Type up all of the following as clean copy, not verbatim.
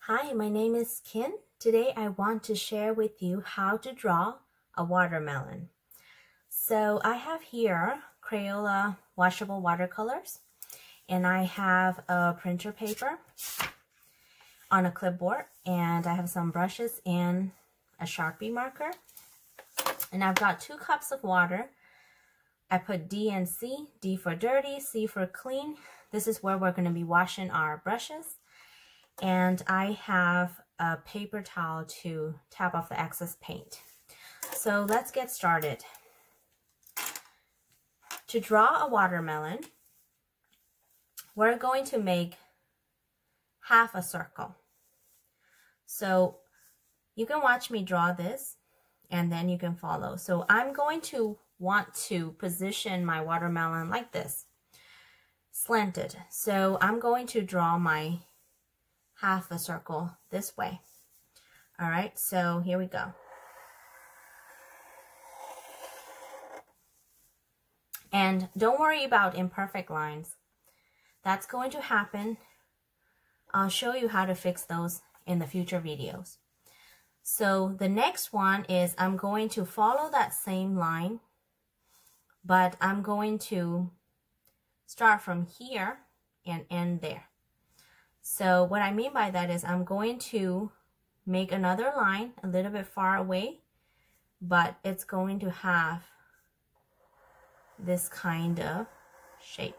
Hi, my name is Kin. Today I want to share with you how to draw a watermelon. So I have here Crayola washable watercolors, and I have a printer paper on a clipboard, and I have some brushes and a Sharpie marker. And I've got 2 cups of water. I put D and C, D for dirty, C for clean. This is where we're going to be washing our brushes. And I have a paper towel to tap off the excess paint. So let's get started. To draw a watermelon, we're going to make half a circle. So you can watch me draw this and then you can follow. So I'm going to want to position my watermelon like this, slanted. So I'm going to draw my half a circle this way. All right, so here we go. And don't worry about imperfect lines. That's going to happen. I'll show you how to fix those in the future videos. So the next one is I'm going to follow that same line, but I'm going to start from here and end there. So what I mean by that is I'm going to make another line a little bit far away, but it's going to have this kind of shape.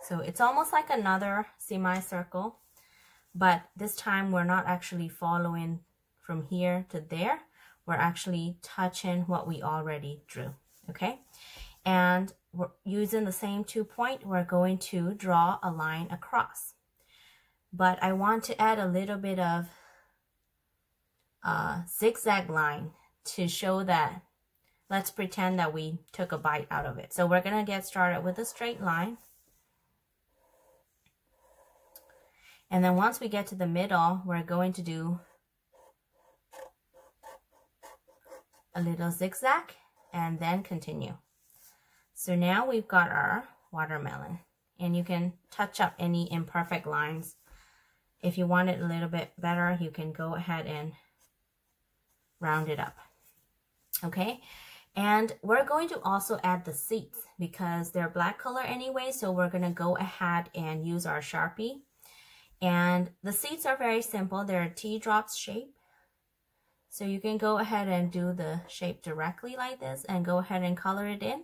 So it's almost like another semicircle, but this time we're not actually following from here to there. We're actually touching what we already drew. Okay, and we're using the same 2 point, we're going to draw a line across. But I want to add a little bit of zigzag line to show that, let's pretend that we took a bite out of it. So we're going to get started with a straight line. And then once we get to the middle, we're going to do a little zigzag and then continue. So now we've got our watermelon, and you can touch up any imperfect lines. If you want it a little bit better, you can go ahead and round it up. Okay, and we're going to also add the seeds because they're black color anyway, so we're going to go ahead and use our Sharpie. And the seeds are very simple. They're a teardrops shape. So you can go ahead and do the shape directly like this and go ahead and color it in.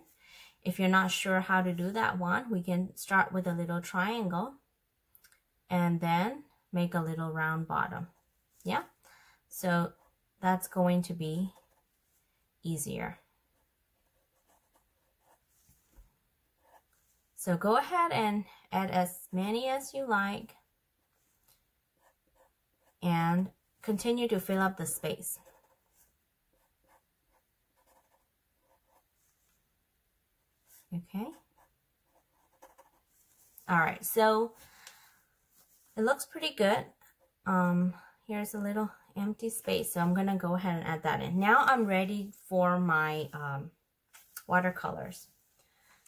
If you're not sure how to do that one, we can start with a little triangle and then make a little round bottom. Yeah, so that's going to be easier. So go ahead and add as many as you like and continue to fill up the space. Okay. All right, so it looks pretty good. Here's a little empty space, so I'm gonna go ahead and add that in. Now I'm ready for my watercolors.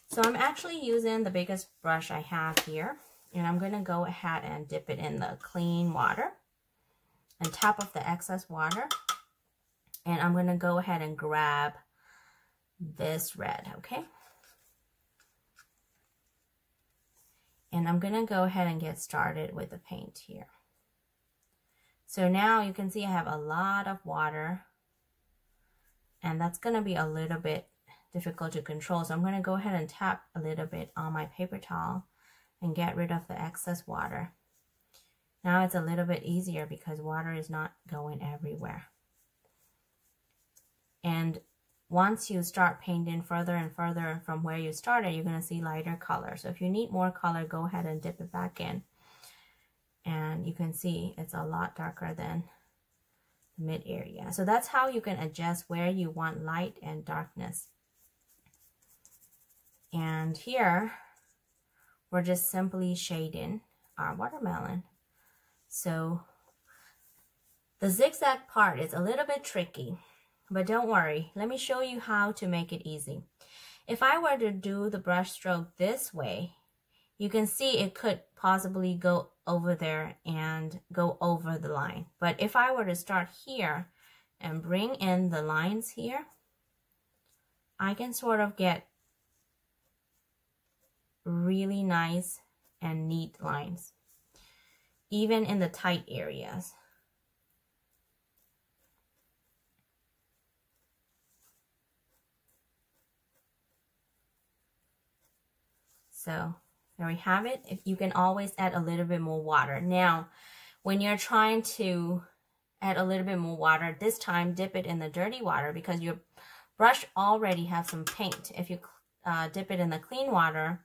So I'm actually using the biggest brush I have here, and I'm gonna go ahead and dip it in the clean water and tap off the excess water. And I'm going to go ahead and grab this red, okay? And I'm going to go ahead and get started with the paint here. So now you can see I have a lot of water, and that's going to be a little bit difficult to control. So I'm going to go ahead and tap a little bit on my paper towel and get rid of the excess water. Now it's a little bit easier because water is not going everywhere. And once you start painting further and further from where you started, you're going to see lighter color. So if you need more color, go ahead and dip it back in. And you can see it's a lot darker than the mid area. So that's how you can adjust where you want light and darkness. And here, we're just simply shading our watermelon. So the zigzag part is a little bit tricky, but don't worry. Let me show you how to make it easy. If I were to do the brush stroke this way, you can see it could possibly go over there and go over the line. But if I were to start here and bring in the lines here, I can sort of get really nice and neat lines, even in the tight areas. So there we have it. If you can always add a little bit more water. Now, when you're trying to add a little bit more water, this time dip it in the dirty water because your brush already has some paint. If you dip it in the clean water,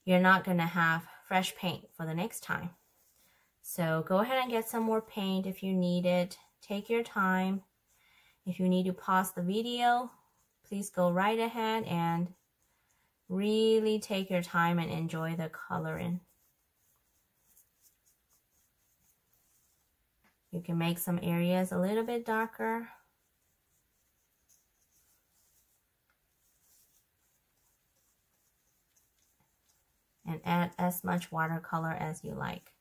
you're not going to have fresh paint for the next time. So go ahead and get some more paint if you need it. Take your time. If you need to pause the video, please go right ahead and really take your time and enjoy the coloring. You can make some areas a little bit darker. And add as much watercolor as you like.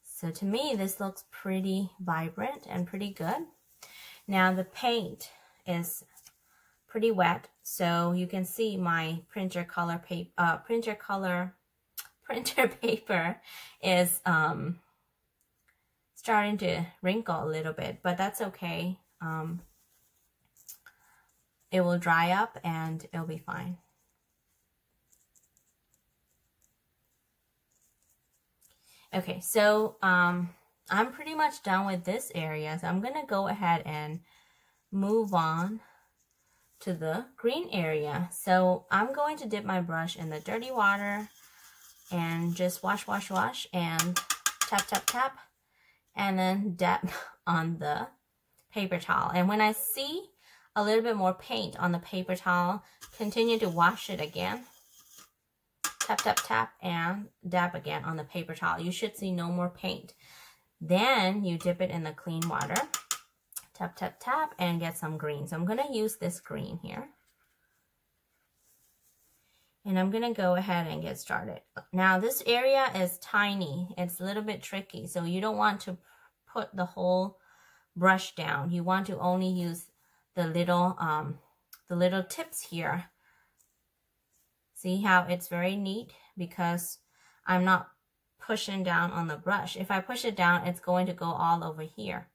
So to me, this looks pretty vibrant and pretty good. Now the paint is pretty wet, so you can see my printer paper is starting to wrinkle a little bit, but that's okay. It will dry up and it'll be fine. Okay, so I'm pretty much done with this area, so I'm gonna go ahead and move on to the green area. So I'm going to dip my brush in the dirty water and just wash and tap, tap, tap, and then dab on the paper towel. And when I see a little bit more paint on the paper towel, continue to wash it again. Tap, tap, tap, and dab again on the paper towel. You should see no more paint. Then you dip it in the clean water. Tap, tap, tap, and get some green. So I'm going to use this green here. And I'm going to go ahead and get started. Now this area is tiny. It's a little bit tricky. So you don't want to put the whole brush down. You want to only use the little tips here. See how it's very neat because I'm not pushing down on the brush. If I push it down, it's going to go all over here.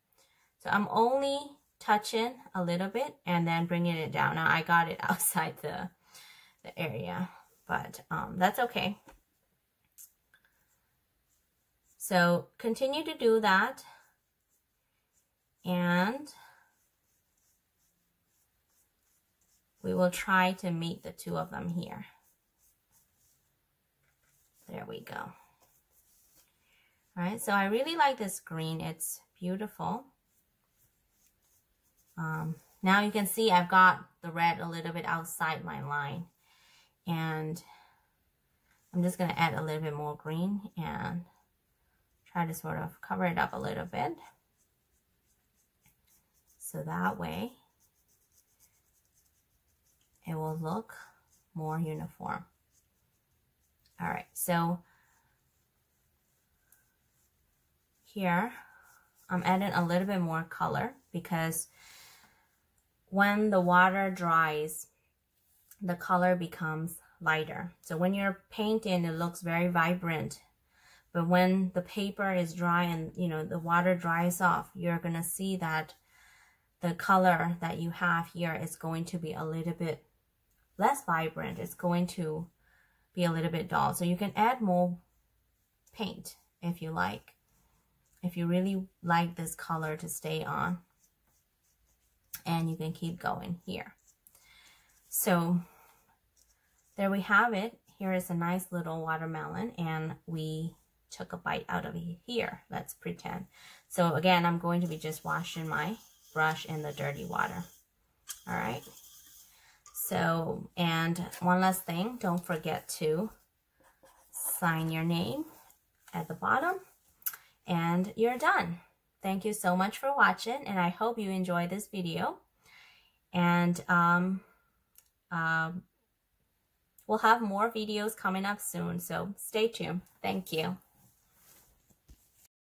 So I'm only touching a little bit and then bringing it down. Now I got it outside the area, but that's okay. So continue to do that. And we will try to meet the two of them here. There we go. All right, so I really like this green. It's beautiful. Now you can see I've got the red a little bit outside my line. And I'm just going to add a little bit more green and try to sort of cover it up a little bit. So that way it will look more uniform. All right, so here I'm adding a little bit more color because when the water dries, the color becomes lighter. So when you're painting, it looks very vibrant. But when the paper is dry and the water dries off, you're gonna see that the color that you have here is going to be a little bit less vibrant. It's going to be a little bit dull. So you can add more paint if you like. If you really like this color to stay on. And you can keep going here. So there we have it. Here is a nice little watermelon and we took a bite out of it here. Let's pretend. So again, I'm going to be just washing my brush in the dirty water. All right. So, and one last thing, don't forget to sign your name at the bottom and you're done. Thank you so much for watching and I hope you enjoyed this video. And we'll have more videos coming up soon, so stay tuned. Thank you.